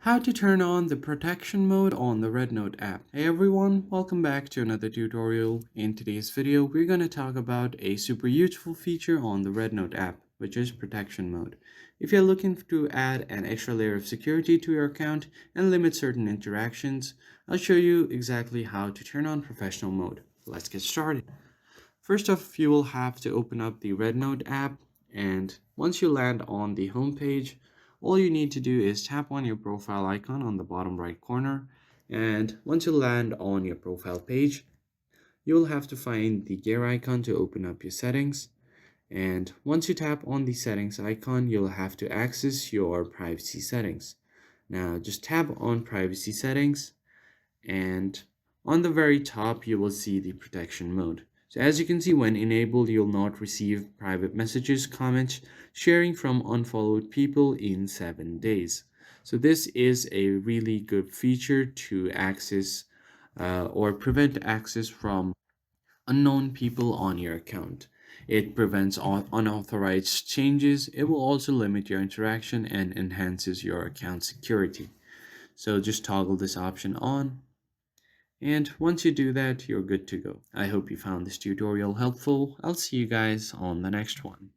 How to turn on the protection mode on the REDnote app. Hey everyone, welcome back to another tutorial. In today's video, we're going to talk about a super useful feature on the REDnote app, which is protection mode. If you're looking to add an extra layer of security to your account and limit certain interactions, I'll show you exactly how to turn on professional mode. Let's get started. First off, you will have to open up the REDnote app, and once you land on the home page, all you need to do is tap on your profile icon on the bottom right corner, and once you land on your profile page, you will have to find the gear icon to open up your settings. And once you tap on the settings icon, you'll have to access your privacy settings. Now just tap on privacy settings, and on the very top you will see the protection mode. So as you can see, when enabled, you'll not receive private messages, comments, sharing from unfollowed people in 7 days. So this is a really good feature to access or prevent access from unknown people on your account. It prevents unauthorized changes. It will also limit your interaction and enhances your account security. So just toggle this option on. And once you do that, you're good to go. I hope you found this tutorial helpful. I'll see you guys on the next one.